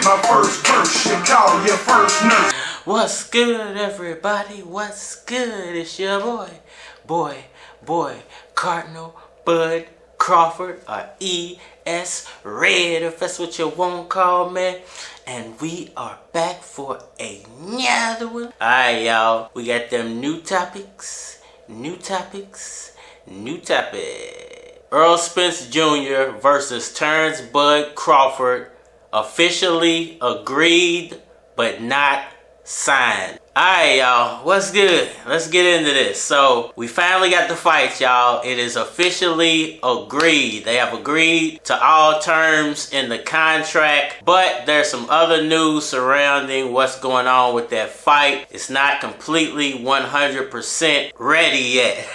spit my first verse and call your first nurse. What's good, everybody? What's good? It's your boy, Cardinal Bud Crawford, or ES Red, if that's what you want to call me. And we are back for another one. Alright, y'all. We got them new topics. Errol Spence Jr. versus Terence Bud Crawford. Officially agreed, but not signed. Alright, y'all, what's good? Let's get into this. So we finally got the fight, y'all. It is officially agreed. They have agreed to all terms in the contract, but there's some other news surrounding what's going on with that fight. It's not completely 100% ready yet.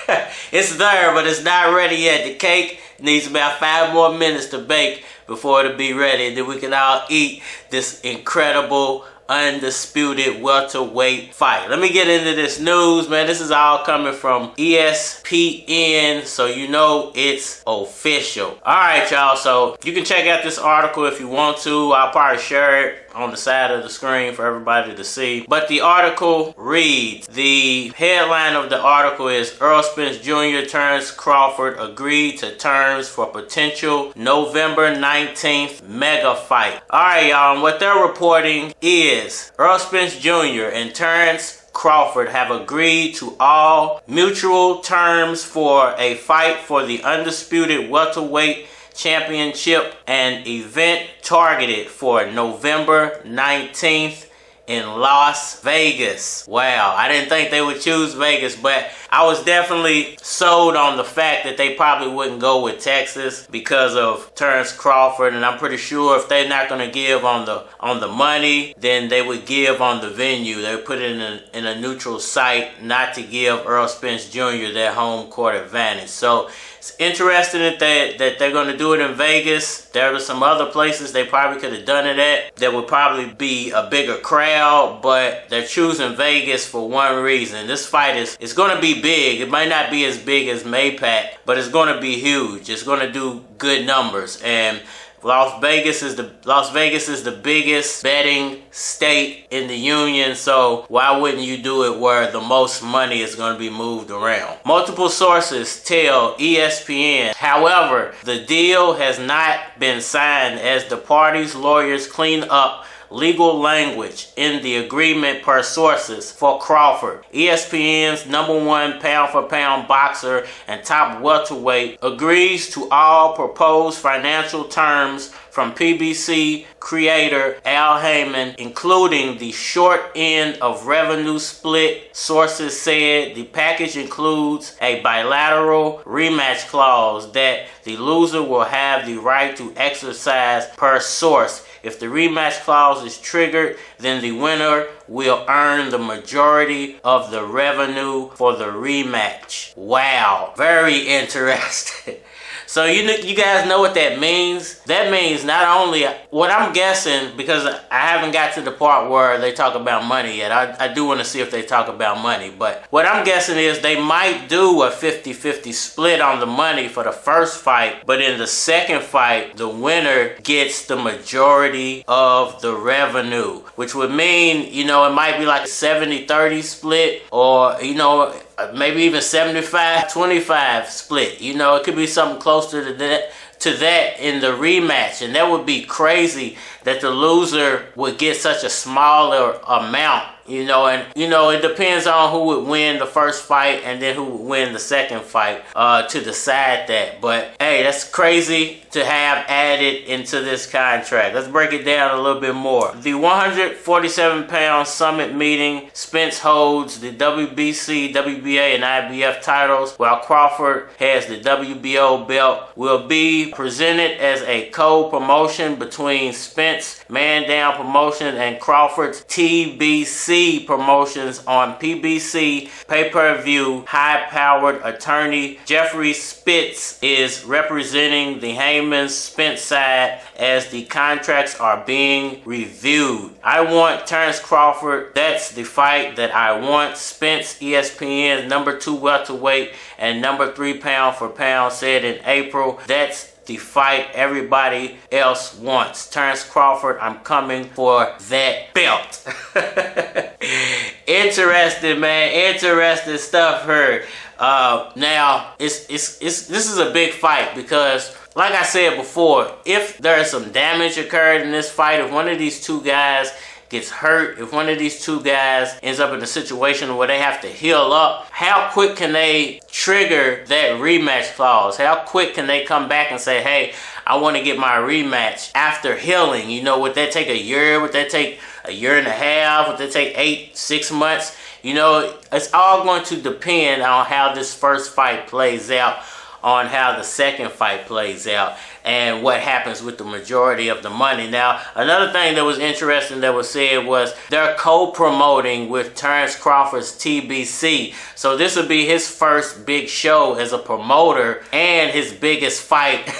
It's there, but it's not ready yet. The cake needs about 5 more minutes to bake before it'll be ready. Then we can all eat this incredible undisputed welterweight fight. Let me get into this news, man. This is all coming from ESPN, so you know it's official. Alright, y'all, so you can check out this article if you want to. I'll probably share it on the side of the screen for everybody to see. But the article reads, the headline of the article is Errol Spence Jr. Terence Crawford agreed to terms for potential November 19th mega fight. Alright, y'all, and what they're reporting is Errol Spence Jr. and Terence Crawford have agreed to all mutual terms for a fight for the undisputed welterweight championship, an event targeted for November 19th in Las Vegas. Wow, I didn't think they would choose Vegas, but I was definitely sold on the fact that they probably wouldn't go with Texas because of Terence Crawford, and I'm pretty sure if they're not going to give on the money, then they would give on the venue. They would put it in a neutral site, not to give Errol Spence Jr. their home court advantage. So it's interesting that they're going to do it in Vegas. There are some other places they probably could have done it at that would probably be a bigger crowd, but they're choosing Vegas for one reason. This fight is going to be big. It might not be as big as Maypac, but it's going to be huge. It's going to do good numbers, and Las Vegas is the biggest betting state in the union, so why wouldn't you do it where the most money is going to be moved around? Multiple sources tell ESPN, however, the deal has not been signed as the parties' lawyers clean up legal language in the agreement per sources for Crawford. ESPN's #1 pound-for-pound boxer and top welterweight agrees to all proposed financial terms from PBC creator Al Haymon, including the short end of revenue split. Sources said the package includes a bilateral rematch clause that the loser will have the right to exercise per source. If the rematch clause is triggered, then the winner will earn the majority of the revenue for the rematch. Wow, very interesting. So you guys know what that means? That means not only, what I'm guessing, because I haven't got to the part where they talk about money yet. I do want to see if they talk about money. But what I'm guessing is they might do a 50-50 split on the money for the first fight. But in the second fight, the winner gets the majority of the revenue. Which would mean, you know, it might be like a 70-30 split, or, you know, maybe even 75-25 split. You know, it could be something closer to that in the rematch, and that would be crazy that the loser would get such a smaller amount. You know, and you know, it depends on who would win the first fight and then who would win the second fight to decide that. But hey, that's crazy to have added into this contract. Let's break it down a little bit more. The 147-pound summit meeting, Spence holds the WBC, WBA, and IBF titles, while Crawford has the WBO belt, will be presented as a co-promotion between Spence Man Down Promotion and Crawford's TBC Promotions on PBC pay-per-view. High-powered attorney Jeffrey Spitz is representing the Haymon Spence side as the contracts are being reviewed. I want Terence Crawford. That's the fight that I want. Spence, ESPN's #2 welterweight and #3 pound-for-pound, said in April. That's the fight everybody else wants. Terence Crawford, I'm coming for that belt. Interesting, man. Interesting stuff here. Now, this is a big fight because, like I said before, if there is some damage occurred in this fight, if one of these two guys gets hurt, if one of these two guys ends up in a situation where they have to heal up, how quick can they trigger that rematch clause? How quick can they come back and say, hey, I want to get my rematch after healing? You know, would that take a year? Would that take a year and a half? Would that take 6 months? You know, it's all going to depend on how this first fight plays out, on how the second fight plays out, and what happens with the majority of the money. Now, another thing that was interesting that was said was they're co-promoting with Terence Crawford's TBC. So this would be his first big show as a promoter and his biggest fight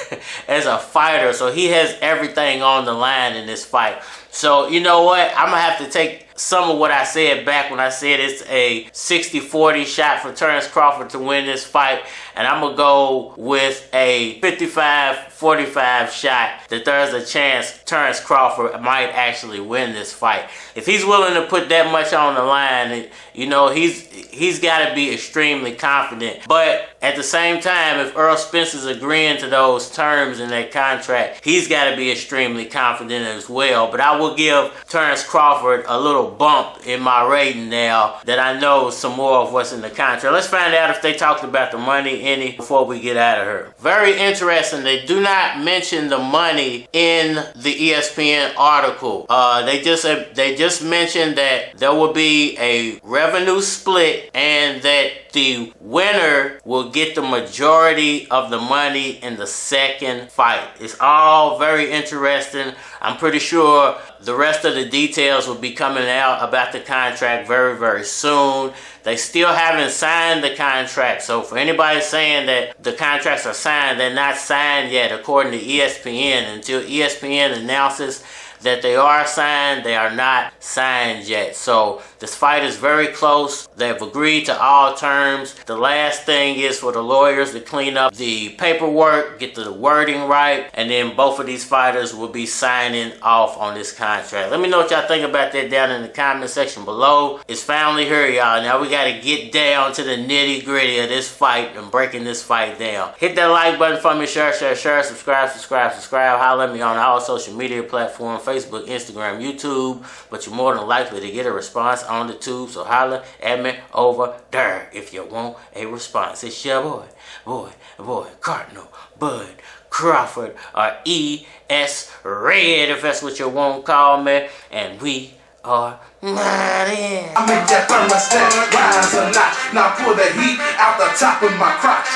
as a fighter. So he has everything on the line in this fight. So, you know what? I'm going to have to take some of what I said back when I said it's a 60-40 shot for Terence Crawford to win this fight. And I'm going to go with a 55-45 shot that there's a chance Terence Crawford might actually win this fight. If he's willing to put that much on the line, you know, he's got to be extremely confident. But at the same time, if Errol Spence is agreeing to those terms in that contract, he's got to be extremely confident as well. But I will give Terence Crawford a little bump in my rating now that I know some more of what's in the contract. Let's find out if they talked about the money any before we get out of here. Very interesting. They do not mention the money in the ESPN article. They just mentioned that there will be a revenue split and that the winner will get the majority of the money in the second fight. It's all very interesting. I'm pretty sure the rest of the details will be coming out about the contract very, very soon. They still haven't signed the contract. So for anybody saying that the contracts are signed, they're not signed yet according to ESPN. Until ESPN announces that they are signed, they are not signed yet. So this fight is very close. They've agreed to all terms. The last thing is for the lawyers to clean up the paperwork, get the wording right, and then both of these fighters will be signing off on this contract. Let me know what y'all think about that down in the comment section below. It's finally here, y'all. Now we got to get down to the nitty gritty of this fight and breaking this fight down. Hit that like button for me, share, subscribe. Holler at me on all social media platforms, Facebook, Instagram, YouTube, but you're more than likely to get a response on the tube, so holler at me over there if you want a response. It's your boy, Cardinal Bud Crawford, or E.S. Red, if that's what you want to call me, and we are Manny. I make that thermostat rise a lot. Now pull the heat out the top of my crotch.